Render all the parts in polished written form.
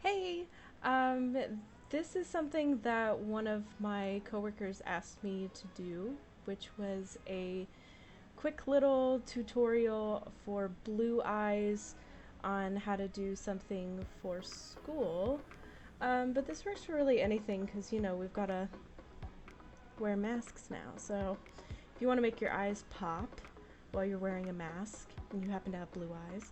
Hey, this is something that one of my coworkers asked me to do, which was a quick little tutorial for blue eyes on how to do something for school. But this works for really anything because, we've got to wear masks now. So if you want to make your eyes pop while you're wearing a mask and you happen to have blue eyes,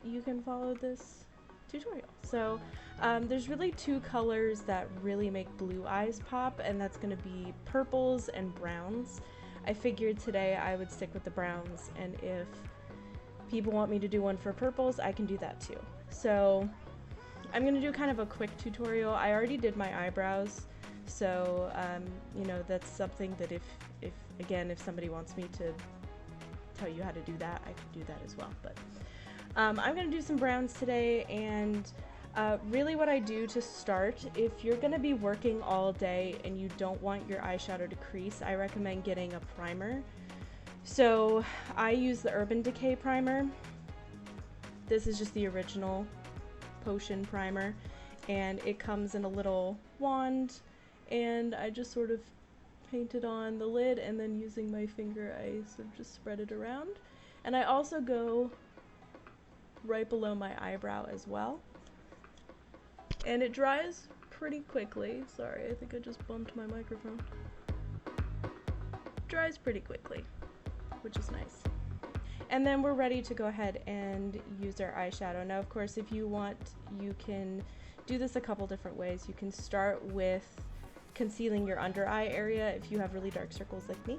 you can follow this tutorial. So there's really two colors that really make blue eyes pop, and that's going to be purples and browns. I figured today I would stick with the browns, and if people want me to do one for purples, I can do that too. So I'm going to do kind of a quick tutorial. I already did my eyebrows, so that's something that if somebody wants me to tell you how to do that, I can do that as well. But I'm going to do some browns today, and really what I do to start, if you're going to be working all day and you don't want your eyeshadow to crease, I recommend getting a primer. So I use the Urban Decay primer. This is just the original potion primer, and it comes in a little wand, and I just sort of paint it on the lid, and then using my finger I sort of just spread it around. And I also go right below my eyebrow as well, and it dries pretty quickly. Sorry, I think I just bumped my microphone. Dries pretty quickly, which is nice. And then we're ready to go ahead and use our eyeshadow. Now, of course, if you want, you can do this a couple different ways. You can start with concealing your under eye area if you have really dark circles like me,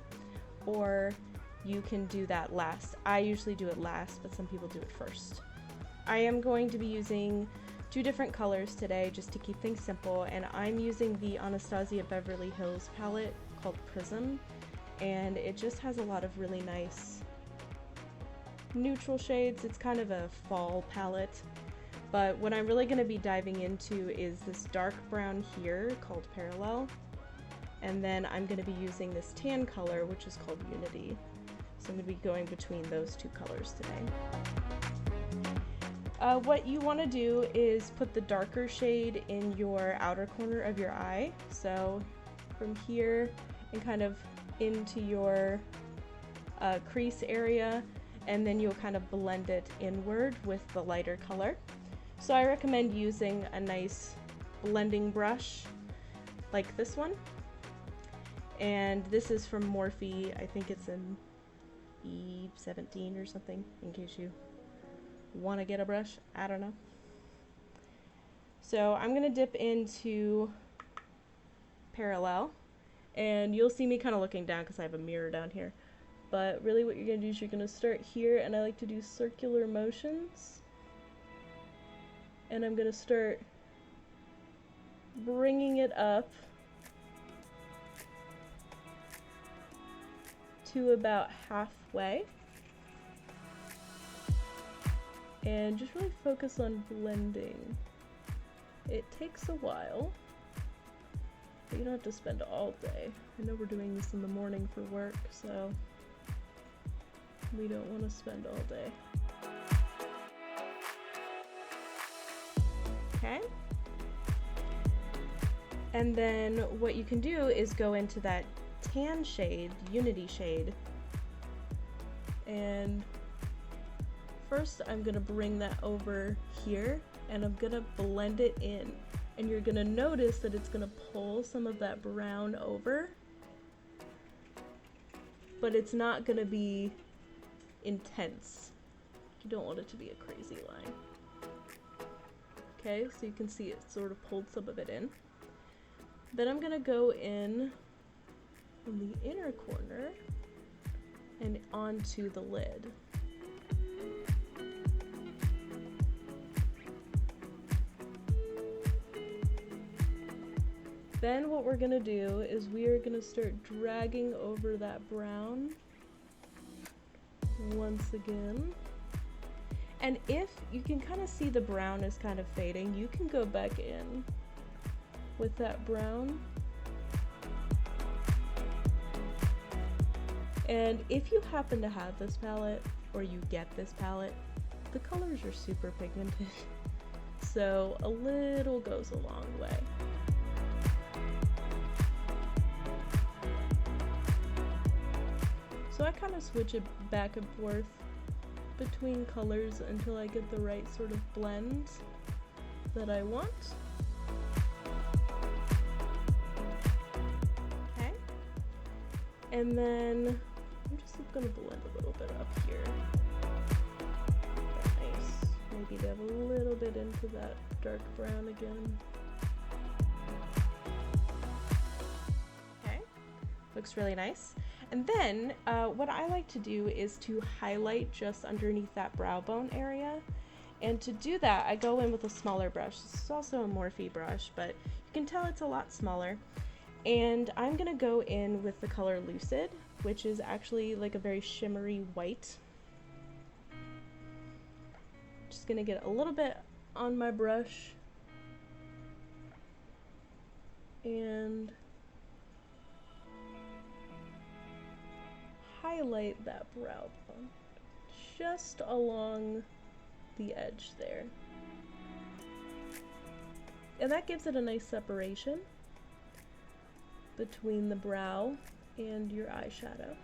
or you can do that last. I usually do it last, but some people do it first. I am going to be using two different colors today just to keep things simple, and I'm using the Anastasia Beverly Hills palette called Prism, and it just has a lot of really nice neutral shades. It's kind of a fall palette, but what I'm really going to be diving into is this dark brown here called Parallel, and then I'm going to be using this tan color which is called Unity. So I'm going to be going between those two colors today. What you want to do is put the darker shade in your outer corner of your eye, so from here and kind of into your crease area, and then you'll kind of blend it inward with the lighter color. So I recommend using a nice blending brush like this one, and this is from Morphe. I think it's an E17 or something, in case you want to get a brush. I don't know. So I'm going to dip into Parallel, and you'll see me kind of looking down because I have a mirror down here. But really what you're going to do is you're going to start here, and I like to do circular motions. And I'm going to start bringing it up to about halfway. And just really focus on blending. It takes a while, but you don't have to spend all day. I know we're doing this in the morning for work, so we don't want to spend all day. Okay? And then what you can do is go into that tan shade, Unity shade, and first I'm going to bring that over here, and I'm going to blend it in, and you're going to notice that it's going to pull some of that brown over, but it's not going to be intense. You don't want it to be a crazy line. Okay, so you can see it sort of pulled some of it in. Then I'm going to go in on the inner corner and onto the lid. Then what we're going to do is we are going to start dragging over that brown once again. And if you can kind of see the brown is kind of fading, you can go back in with that brown. And if you happen to have this palette, or you get this palette, the colors are super pigmented. so a little goes a long way. So I kind of switch it back and forth between colors until I get the right sort of blend that I want. Okay. And then I'm just gonna blend a little bit up here. Nice. Maybe dab a little bit into that dark brown again. Okay. Looks really nice. And then what I like to do is to highlight just underneath that brow bone area. And to do that, I go in with a smaller brush. This is also a Morphe brush, but you can tell it's a lot smaller. And I'm gonna go in with the color Lucid, which is actually like a very shimmery white. Just gonna get a little bit on my brush and highlight that brow bone just along the edge there. And that gives it a nice separation between the brow and your eyeshadow.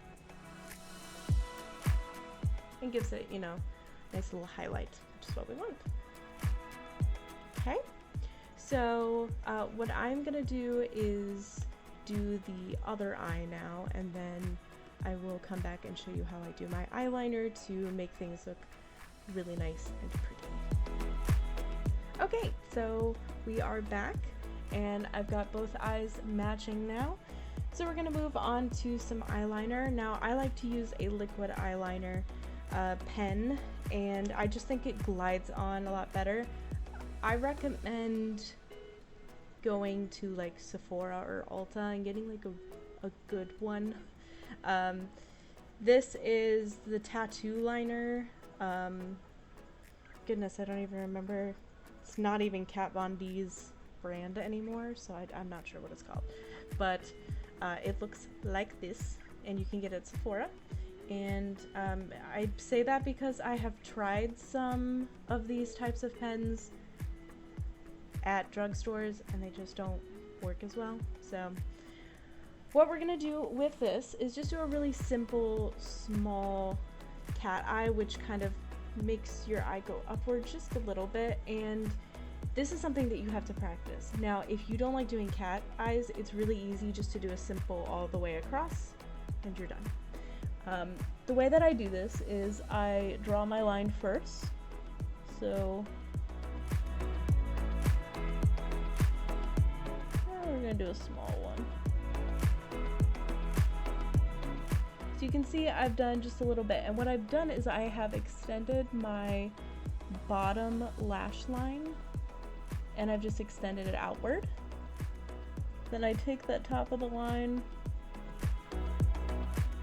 And gives it, you know, nice little highlight, which is what we want. Okay, so what I'm gonna do is do the other eye now, and then I will come back and show you how I do my eyeliner to make things look really nice and pretty. Okay, so we are back and I've got both eyes matching now. So we're gonna move on to some eyeliner. Now I like to use a liquid eyeliner pen, and I just think it glides on a lot better. I recommend going to like Sephora or Ulta and getting like a good one. This is the tattoo liner. Goodness, I don't even remember. It's not even Kat Von D's brand anymore, so I'm not sure what it's called. But it looks like this, and you can get it at Sephora. And I say that because I have tried some of these types of pens at drugstores, and they just don't work as well. So what we're gonna do with this is just do a really simple, small cat eye, which kind of makes your eye go upward just a little bit, and this is something that you have to practice. Now, if you don't like doing cat eyes, it's really easy just to do a simple all the way across, and you're done. The way that I do this is I draw my line first, so we're gonna do a small one. So you can see I've done just a little bit, and what I've done is I have extended my bottom lash line and I've just extended it outward. Then I take that top of the line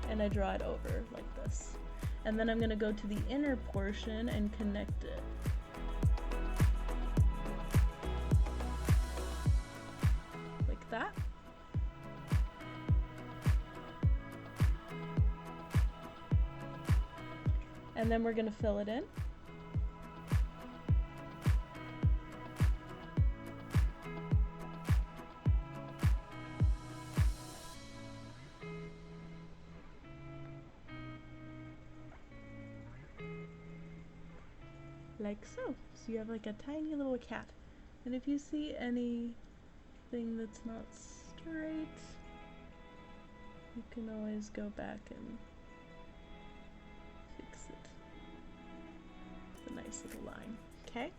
and I draw it over like this. And then I'm going to go to the inner portion and connect it. Like that. And then we're going to fill it in. Like so. So you have like a tiny little cat. And if you see anything that's not straight, you can always go back and fix it. It's a nice little line. Okay?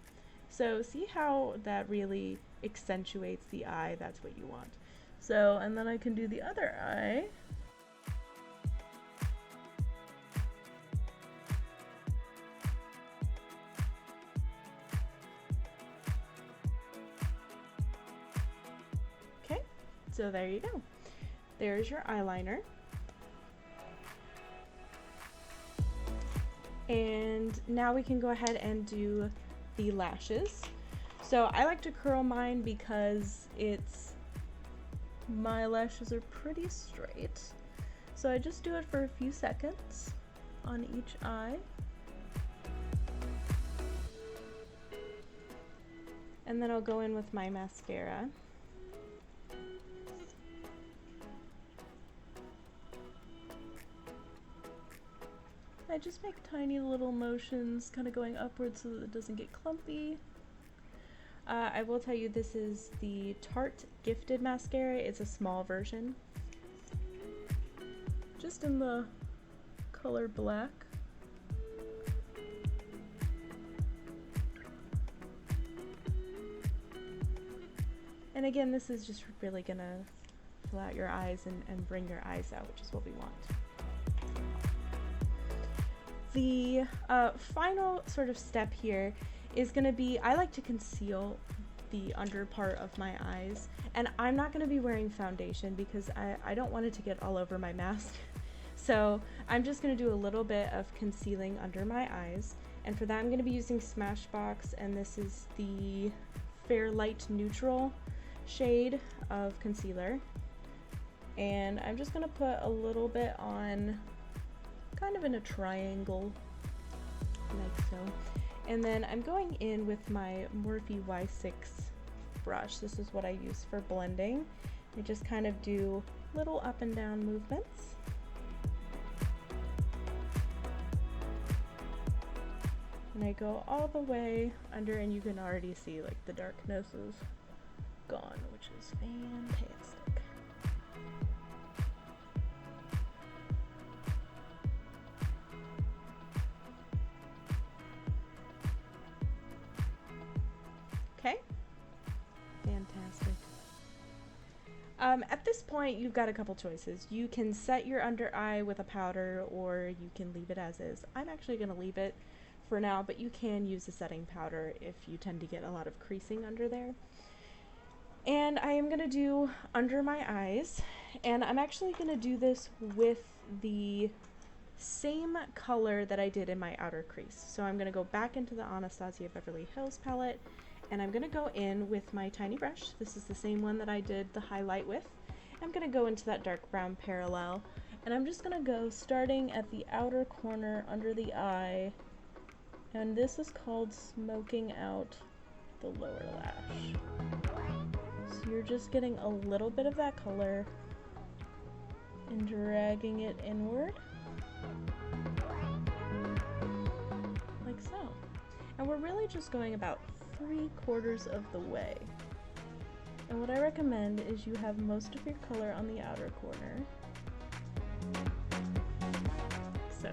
So see how that really accentuates the eye? That's what you want. So, and then I can do the other eye. So there you go. There's your eyeliner. And now we can go ahead and do the lashes. So I like to curl mine because my lashes are pretty straight. So I just do it for a few seconds on each eye. And then I'll go in with my mascara. I just make tiny little motions, kind of going upwards so that it doesn't get clumpy. I will tell you, this is the Tarte Gifted Mascara. It's a small version. Just in the color black. And again, this is just really gonna fill out your eyes and bring your eyes out, which is what we want. The final sort of step here is going to be, I like to conceal the under part of my eyes, and I'm not going to be wearing foundation because I don't want it to get all over my mask. So I'm just going to do a little bit of concealing under my eyes, and for that I'm going to be using Smashbox, and this is the Fair Light Neutral shade of concealer. And I'm just going to put a little bit on, kind of in a triangle, like so. And then I'm going in with my Morphe Y6 brush. This is what I use for blending. I just kind of do little up and down movements. And I go all the way under, and you can already see like the darkness is gone, which is fantastic. Okay, fantastic. At this point, you've got a couple choices. You can set your under eye with a powder, or you can leave it as is. I'm actually going to leave it for now, but you can use a setting powder if you tend to get a lot of creasing under there. And I am going to do under my eyes, and I'm actually going to do this with the same color that I did in my outer crease. So I'm going to go back into the Anastasia Beverly Hills palette, and I'm going to go in with my tiny brush. This is the same one that I did the highlight with. I'm going to go into that dark brown parallel, and I'm just going to go starting at the outer corner under the eye, and this is called smoking out the lower lash. So you're just getting a little bit of that color and dragging it inward, like so. And we're really just going about 3/4 of the way. And what I recommend is you have most of your color on the outer corner, so.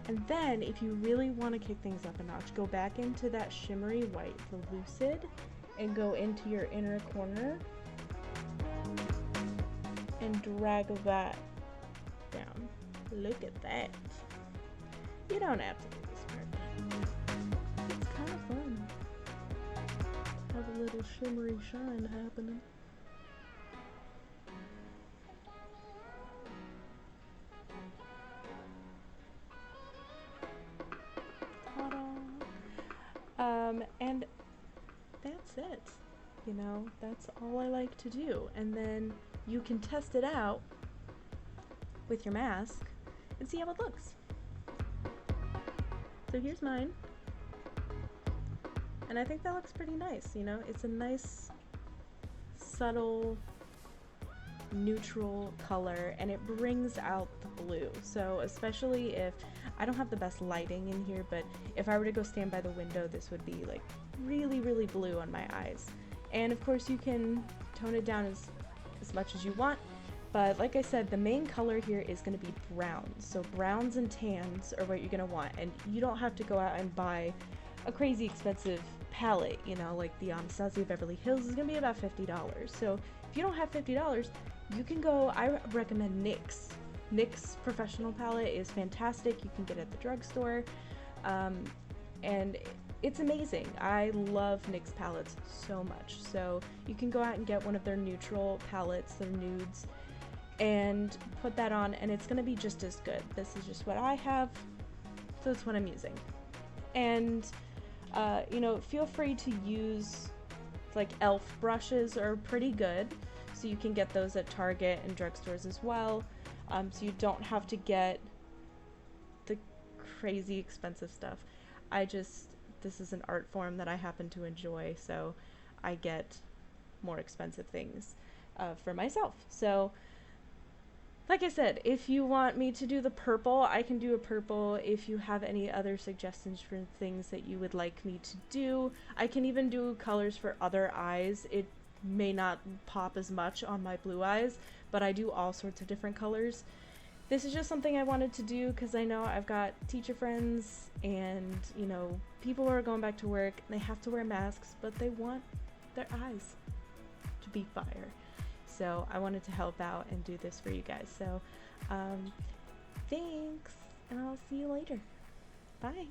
And then if you really want to kick things up a notch, go back into that shimmery white, the Lucid, and go into your inner corner and drag that down. Look at that. You don't have to do this part. It's kind of fun. Have a little shimmery shine happening. And that's it. You know, that's all I like to do. And then you can test it out with your mask and see how it looks. So here's mine. And I think that looks pretty nice, you know? It's a nice, subtle, neutral color, and it brings out the blue. So especially if, I don't have the best lighting in here, but if I were to go stand by the window, this would be like really, really blue on my eyes. And of course you can tone it down as much as you want, but like I said, the main color here is going to be browns. So browns and tans are what you're going to want, and you don't have to go out and buy a crazy expensive palette, you know, like the Anastasia Beverly Hills is going to be about $50. So if you don't have $50, you can go, I recommend NYX. NYX Professional Palette is fantastic. You can get it at the drugstore, and it's amazing. I love NYX palettes so much. So you can go out and get one of their neutral palettes, their nudes, and put that on, and it's going to be just as good. This is just what I have, so it's what I'm using. And you know, feel free to use, like, elf brushes are pretty good, so you can get those at Target and drugstores as well, so you don't have to get the crazy expensive stuff. I just this is an art form that I happen to enjoy, so I get more expensive things for myself. So like I said, if you want me to do the purple, I can do a purple. If you have any other suggestions for things that you would like me to do, I can even do colors for other eyes. It may not pop as much on my blue eyes, but I do all sorts of different colors. This is just something I wanted to do because I know I've got teacher friends and, you know, people who are going back to work and they have to wear masks, but they want their eyes to be fire. So I wanted to help out and do this for you guys. So thanks, and I'll see you later. Bye.